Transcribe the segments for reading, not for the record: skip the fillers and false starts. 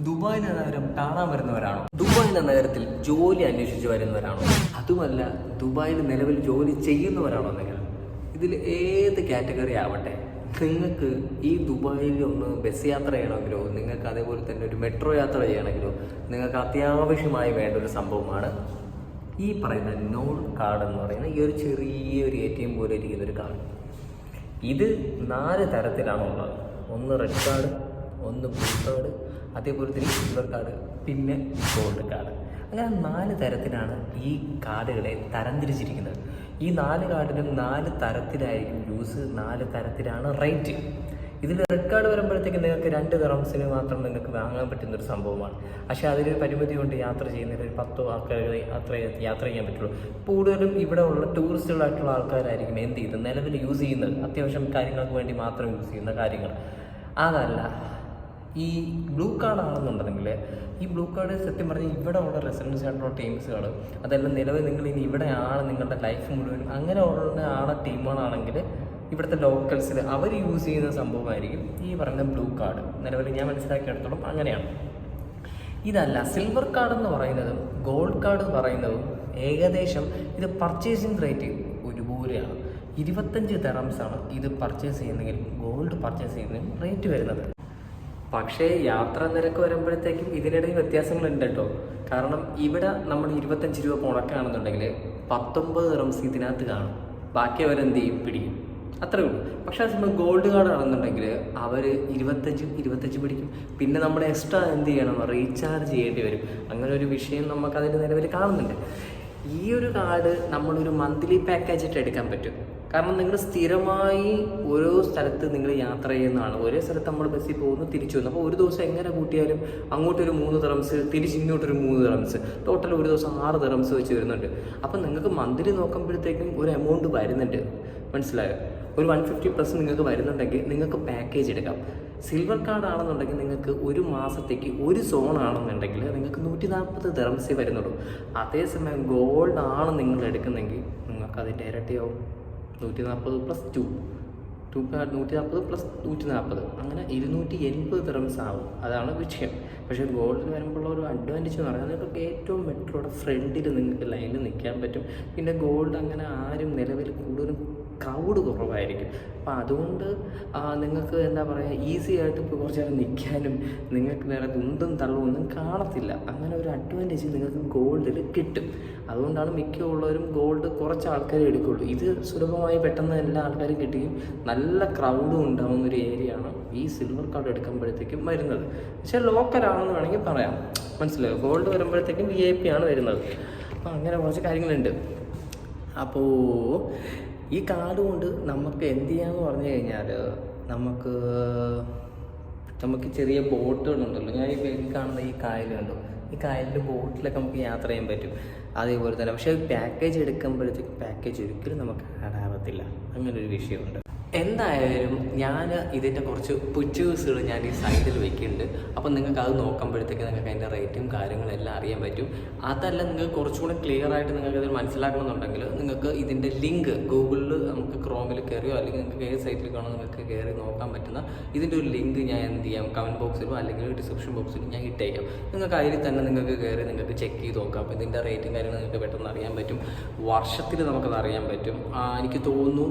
Dubai എന്ന നഗരം കാണാൻ വരുന്നവരാണോ? ദുബായ് എന്ന നഗരത്തിൽ ജോലി അന്വേഷിച്ച് വരുന്നവരാണോ? അതുമല്ല, ദുബായിൽ നിലവിൽ ജോലി ചെയ്യുന്നവരാണോ നിങ്ങൾ? ഇതിൽ ഏത് കാറ്റഗറി ആവട്ടെ, നിങ്ങൾക്ക് ഈ ദുബായിൽ ഒന്ന് ബസ് യാത്ര ചെയ്യണമെങ്കിലോ നിങ്ങൾക്ക് അതേപോലെ തന്നെ ഒരു മെട്രോ യാത്ര ചെയ്യണമെങ്കിലോ നിങ്ങൾക്ക് അത്യാവശ്യമായി വേണ്ട ഒരു സംഭവമാണ് ഈ പറയുന്ന നോൾ കാർഡ് എന്ന് പറയുന്ന ഈ ഒരു ചെറിയൊരു ATM പോലെ ഇരിക്കുന്നൊരു കാർഡ്. ഇത് 4 തരത്തിലാണ് ഉള്ളത്. ഒന്ന് റെഡ് കാർഡ്, ഒന്ന് ബ്ലൂ കാർഡ്, അതേപോലെ തന്നെ സിൽവർ കാർഡ്, പിന്നെ ഗോൾഡ് കാർഡ്. അങ്ങനെ 4 തരത്തിലാണ് ഈ കാർഡുകളെ തരംതിരിച്ചിരിക്കുന്നത്. ഈ 4 കാർഡിനും 4 തരത്തിലായിരിക്കും യൂസ്, 4 തരത്തിലാണ് റേറ്റ്. ഇതിൽ റെഡ് കാർഡ് വരുമ്പോഴത്തേക്ക് നിങ്ങൾക്ക് 2 ദിറംസിന് മാത്രം നിങ്ങൾക്ക് വാങ്ങാൻ പറ്റുന്നൊരു സംഭവമാണ്. പക്ഷേ അതിലൊരു പരിമിതി കൊണ്ട് യാത്ര ചെയ്യുന്നതിൽ ഒരു 10 ആൾക്കാർ അത്ര യാത്ര ചെയ്യാൻ പറ്റുള്ളൂ. കൂടുതലും ഇവിടെ ഉള്ള ടൂറിസ്റ്റുകളായിട്ടുള്ള ആൾക്കാരായിരിക്കും എന്ത് ചെയ്ത് നിലവിൽ യൂസ് ചെയ്യുന്നത്, അത്യാവശ്യം കാര്യങ്ങൾക്ക് വേണ്ടി മാത്രം യൂസ് ചെയ്യുന്ന കാര്യങ്ങൾ. അതല്ല, ഈ ബ്ലൂ കാർഡ് ആണെന്നുണ്ടെങ്കിൽ ഈ ബ്ലൂ കാർഡ് സത്യം പറഞ്ഞാൽ ഇവിടെ ഉള്ള റെസിഡൻസ് ആയിട്ടുള്ള ടീംസുകൾ, അതെല്ലാം നിലവിൽ നിങ്ങൾ ഇനി ഇവിടെയാണ് നിങ്ങളുടെ ലൈഫ് മുഴുവൻ അങ്ങനെ ഉള്ള ടീമുകളാണെങ്കിൽ ഇവിടുത്തെ ലോക്കൽസിൽ അവർ യൂസ് ചെയ്യുന്ന സംഭവമായിരിക്കും ഈ പറയുന്ന ബ്ലൂ കാർഡ്. നിലവിൽ ഞാൻ മനസ്സിലാക്കിയെടുത്തോളം അങ്ങനെയാണ്. ഇതല്ല, സിൽവർ കാർഡ് എന്ന് പറയുന്നതും ഗോൾഡ് കാർഡ് എന്ന് പറയുന്നതും ഏകദേശം ഇത് പർച്ചേസിങ് റേറ്റ് ഒരുപോലെയാണ്. 25 ദിറംസാണ് ഇത് പർച്ചേസ് ചെയ്യുന്നെങ്കിൽ ഗോൾഡ് പർച്ചേസ് ചെയ്യുന്നതിന് റേറ്റ് വരുന്നത്. പക്ഷേ യാത്രാ നിരക്ക് വരുമ്പോഴത്തേക്കും ഇതിനിടയിൽ വ്യത്യാസങ്ങളുണ്ട് കേട്ടോ. കാരണം ഇവിടെ നമ്മൾ 25 രൂപ മുടക്കുകയാണെന്നുണ്ടെങ്കിൽ 19 ദിറംസ് ഇതിനകത്ത് കാണും. ബാക്കി അവരെന്ത് ചെയ്യും, പിടിക്കും, അത്രേ ഉള്ളൂ. പക്ഷേ അതേസമയം ഗോൾഡ് കാർഡ് ആണെന്നുണ്ടെങ്കിൽ അവർ 25 പിടിക്കും. പിന്നെ നമ്മൾ എക്സ്ട്രാ എന്ത് ചെയ്യണം, റീചാർജ് ചെയ്യേണ്ടി വരും. അങ്ങനെ ഒരു വിഷയം നമുക്കതിൻ്റെ നിലവിൽ കാണുന്നുണ്ട്. ഈ ഒരു കാർഡ് നമ്മളൊരു മന്ത്ലി പാക്കേജ് ആയിട്ട് എടുക്കാൻ പറ്റും. കാരണം നിങ്ങൾ സ്ഥിരമായി ഓരോ സ്ഥലത്ത് നിങ്ങൾ യാത്ര ചെയ്യുന്നതാണ്. ഒരേ സ്ഥലത്ത് നമ്മൾ ബസ്സിൽ പോകുന്നു, തിരിച്ചു വന്നു. അപ്പോൾ ഒരു ദിവസം എങ്ങനെ കൂട്ടിയാലും അങ്ങോട്ടൊരു 3 ദിറംസ്, തിരിച്ച് ഇങ്ങോട്ടൊരു 3 ദിറംസ്, ടോട്ടൽ ഒരു ദിവസം 6 ദിറംസ് വെച്ച് വരുന്നുണ്ട്. അപ്പം നിങ്ങൾക്ക് മന്ത്ലി നോക്കുമ്പോഴത്തേക്കും ഒരു എമൗണ്ട് വരുന്നുണ്ട്, മനസ്സിലായോ? ഒരു 150+ നിങ്ങൾക്ക് വരുന്നുണ്ടെങ്കിൽ നിങ്ങൾക്ക് പാക്കേജ് എടുക്കാം. സിൽവർ കാർഡ് ആണെന്നുണ്ടെങ്കിൽ നിങ്ങൾക്ക് ഒരു മാസത്തേക്ക് ഒരു സോൺ ആണെന്നുണ്ടെങ്കിൽ നിങ്ങൾക്ക് 140 ദിറംസേ വരുന്നുള്ളൂ. അതേസമയം ഗോൾഡ് ആണ് നിങ്ങൾ എടുക്കുന്നെങ്കിൽ നിങ്ങൾക്ക് അതിൻ്റെ ഇരട്ടിയാവും. 140 + 2, 140 + 140, അങ്ങനെ 280 ദിറംസ് ആവും. അതാണ് വിഷയം. പക്ഷേ ഗോൾഡിൽ വരുമ്പോൾ ഒരു അഡ്വാൻറ്റേജ് എന്ന് പറഞ്ഞാൽ നിങ്ങൾക്ക് ഏറ്റവും മെട്രോയുടെ ഫ്രണ്ടിൽ നിങ്ങൾക്ക് ലൈനിൽ നിൽക്കാൻ പറ്റും. പിന്നെ ഗോൾഡ് അങ്ങനെ ആരും നിലവിൽ കൂടുതലും ക്രൗഡ് കുറവായിരിക്കും. അപ്പം അതുകൊണ്ട് നിങ്ങൾക്ക് എന്താ പറയുക, ഈസി ആയിട്ട് ഇപ്പോൾ കുറച്ച് നേരം നിൽക്കാനും നിങ്ങൾക്ക് വേറെ ഉന്തും തള്ളും ഒന്നും കാണത്തില്ല. അങ്ങനെ ഒരു അഡ്വാൻറ്റേജ് നിങ്ങൾക്ക് ഗോൾഡിൽ കിട്ടും. അതുകൊണ്ടാണ് മിക്കുള്ളവരും ഗോൾഡ് കുറച്ച് ആൾക്കാരെ എടുക്കുകയുള്ളൂ. ഇത് സുലഭമായി പെട്ടെന്ന് എല്ലാ ആൾക്കാരും കിട്ടുകയും നല്ല ക്രൗഡും ഉണ്ടാകുന്ന ഒരു ഏരിയയാണ് ഈ സിൽവർ കാർഡ് എടുക്കുമ്പോഴത്തേക്കും വരുന്നത്. പക്ഷേ ലോക്കലാണെന്ന് വേണമെങ്കിൽ പറയാം, മനസ്സിലായോ? ഗോൾഡ് വരുമ്പോഴത്തേക്കും VIP ആണ് വരുന്നത്. അപ്പോൾ അങ്ങനെ കുറച്ച് കാര്യങ്ങളുണ്ട്. അപ്പോൾ ഈ കാർഡ് കൊണ്ട് നമുക്ക് എന്ത് ചെയ്യാമെന്ന് പറഞ്ഞു കഴിഞ്ഞാൽ നമുക്ക് ചെറിയ ബോട്ടുകളുണ്ടല്ലോ. ഞാൻ ഈ കാണുന്ന ഈ കായൽ കണ്ടോ, ഈ കായലിൻ്റെ ബോട്ടിലൊക്കെ നമുക്ക് യാത്ര ചെയ്യാൻ പറ്റും. അതേപോലെ തന്നെ പക്ഷേ പാക്കേജ് എടുക്കുമ്പോഴത്തേക്ക് പാക്കേജ് ഒരിക്കലും നമുക്ക് ആഡ് ആവത്തില്ല. അങ്ങനൊരു വിഷയമുണ്ട്. എന്തായാലും ഞാൻ ഇതിൻ്റെ കുറച്ച് പിക്ചേഴ്സുകൾ ഞാൻ ഈ സൈഡിൽ വെക്കുന്നുണ്ട്. അപ്പം നിങ്ങൾക്ക് അത് നോക്കുമ്പോഴത്തേക്ക് നിങ്ങൾക്ക് അതിൻ്റെ റേറ്റും കാര്യങ്ങളെല്ലാം അറിയാൻ പറ്റും. അതല്ല, നിങ്ങൾക്ക് കുറച്ചുകൂടെ ക്ലിയർ ആയിട്ട് നിങ്ങൾക്ക് ഇത് മനസ്സിലാക്കണമെന്നുണ്ടെങ്കിൽ നിങ്ങൾക്ക് ഇതിൻ്റെ ലിങ്ക് ഗൂഗിളിൽ നമുക്ക് ക്രോമിൽ കയറിയോ അല്ലെങ്കിൽ നിങ്ങൾക്ക് ഏത് സൈറ്റിൽ കാണോ നിങ്ങൾക്ക് കയറി നോക്കാൻ പറ്റുന്ന ഇതിൻ്റെ ഒരു ലിങ്ക് ഞാൻ എന്ത് ചെയ്യാം, കമൻറ്റ് ബോക്സിലോ അല്ലെങ്കിൽ ഡിസ്ക്രിപ്ഷൻ ബോക്സിലും ഞാൻ ഇട്ടേക്കാം. നിങ്ങൾക്ക് അതിൽ തന്നെ നിങ്ങൾക്ക് കയറി നിങ്ങൾക്ക് ചെക്ക് ചെയ്ത് നോക്കാം. അപ്പോൾ ഇതിൻ്റെ റേറ്റും കാര്യങ്ങളും നിങ്ങൾക്ക് പെട്ടെന്ന് അറിയാൻ പറ്റും. വർഷത്തിൽ നമുക്കത് അറിയാൻ പറ്റും. എനിക്ക് തോന്നുന്നു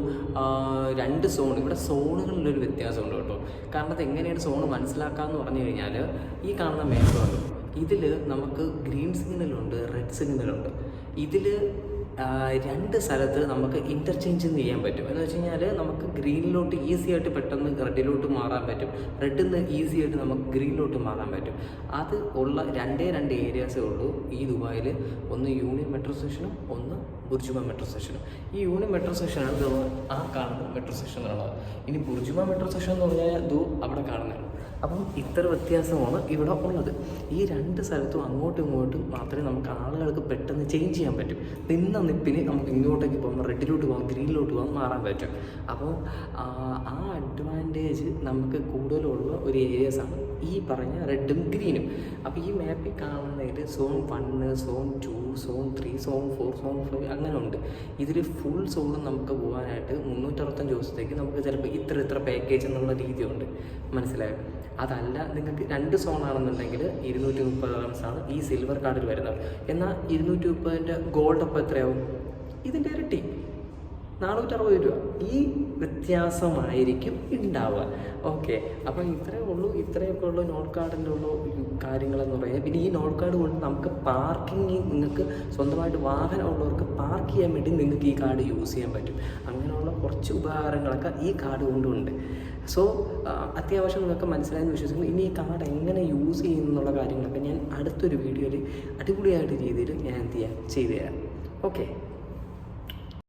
2 സോൺ, ഇവിടെ സോണുകളിലൊരു വ്യത്യാസമുണ്ട് കേട്ടോ. കാരണം അത് എങ്ങനെയാണ് സോൺ മനസ്സിലാക്കാമെന്ന് പറഞ്ഞു കഴിഞ്ഞാൽ ഈ കാണുന്ന മേഖലയുണ്ട്, ഇതിൽ നമുക്ക് ഗ്രീൻ സിഗ്നലുണ്ട്, റെഡ് സിഗ്നലുണ്ട്. ഇതിൽ 2 സ്ഥലത്ത് നമുക്ക് ഇൻ്റർചേഞ്ച് ചെയ്യാൻ പറ്റും. എന്ന് വെച്ച് കഴിഞ്ഞാൽ നമുക്ക് ഗ്രീനിലോട്ട് ഈസി ആയിട്ട് പെട്ടെന്ന് റെഡിലോട്ട് മാറാൻ പറ്റും, റെഡിൽ നിന്ന് ഈസി ആയിട്ട് നമുക്ക് ഗ്രീനിലോട്ട് മാറാൻ പറ്റും. അത് ഉള്ള 2 ഏരിയാസേ ഉള്ളൂ ഈ ദുബായിൽ. ഒന്ന് യൂണിയൻ മെട്രോ സ്റ്റേഷനും ഒന്ന് ബുർജുമ മെട്രോ സ്റ്റേഷനും. ഈ യൂണിയൻ മെട്രോ സ്റ്റേഷനാണ് ആ കാണുന്ന മെട്രോ സ്റ്റേഷൻ എന്നുള്ളത്. ഇനി ബുർജുമ മെട്രോ സ്റ്റേഷൻ എന്ന് പറഞ്ഞാൽ അവിടെ കാണുന്നതാണ്. അപ്പം ഇത്ര വ്യത്യാസമാണ് ഇവിടെ ഉള്ളത്. ഈ 2 സ്ഥലത്തും അങ്ങോട്ടും ഇങ്ങോട്ടും മാത്രമേ നമുക്ക് ആളുകൾക്ക് പെട്ടെന്ന് ചേഞ്ച് ചെയ്യാൻ പറ്റും. നിന്ന നിപ്പിന് നമുക്ക് ഇങ്ങോട്ടേക്ക് പോകാം, റെഡിലോട്ട് പോകാം, ഗ്രീനിലോട്ട് പോകാം, മാറാൻ പറ്റും. അപ്പോൾ ആ അഡ്വാൻറ്റേജ് നമുക്ക് കൂടുതലുള്ള ഒരു ഏരിയാസാണ് ഈ പറഞ്ഞ റെഡും ഗ്രീനും. അപ്പോൾ ഈ മാപ്പിൽ കാണുന്നതിൽ zone 1, zone 2, zone 3, zone 4, zone 5 അങ്ങനെ ഉണ്ട്. ഇതിൽ ഫുൾ സോണും നമുക്ക് പോകാനായിട്ട് 365 ദിവസത്തേക്ക് നമുക്ക് ചിലപ്പോൾ ഇത്ര പാക്കേജ് എന്നുള്ള രീതിയുണ്ട്, മനസ്സിലായോ? അതല്ല നിങ്ങൾക്ക് 2 സോണാണെന്നുണ്ടെങ്കിൽ 230 റംസാണ് ഈ സിൽവർ കാർഡിൽ വരുന്നത്. എന്നാൽ 230ൻ്റെ ഗോൾഡ് അപ്പോൾ എത്രയാവും? ഇതിൻ്റെ ഇരട്ടി, 460 രൂപ. ഈ വ്യത്യാസമായിരിക്കും ഉണ്ടാവുക. ഓക്കെ, അപ്പം ഇത്രയൊക്കെ ഉള്ളൂ നോട്ട് കാർഡിൻ്റെ ഉള്ള കാര്യങ്ങളെന്ന് പറയുന്നത്. പിന്നെ ഈ നോട്ട് കാർഡ് കൊണ്ട് നമുക്ക് പാർക്കിങ്, നിങ്ങൾക്ക് സ്വന്തമായിട്ട് വാഹനം ഉള്ളവർക്ക് പാർക്ക് ചെയ്യാൻ വേണ്ടി നിങ്ങൾക്ക് ഈ കാർഡ് യൂസ് ചെയ്യാൻ പറ്റും. അങ്ങനെയുള്ള കുറച്ച് ഉപകാരങ്ങളൊക്കെ ഈ കാർഡ് കൊണ്ടുണ്ട്. സോ അത്യാവശ്യം നിങ്ങൾക്ക് മനസ്സിലായെന്ന് വിശ്വസിക്കുന്നു. ഇനി ഈ കാർഡ് എങ്ങനെ യൂസ് ചെയ്യുന്നുള്ള കാര്യങ്ങളൊക്കെ ഞാൻ അടുത്തൊരു വീഡിയോയിൽ അടിപൊളിയായിട്ട് രീതിയിൽ ഞാൻ ചെയ്തു തരാം. ഓക്കെ.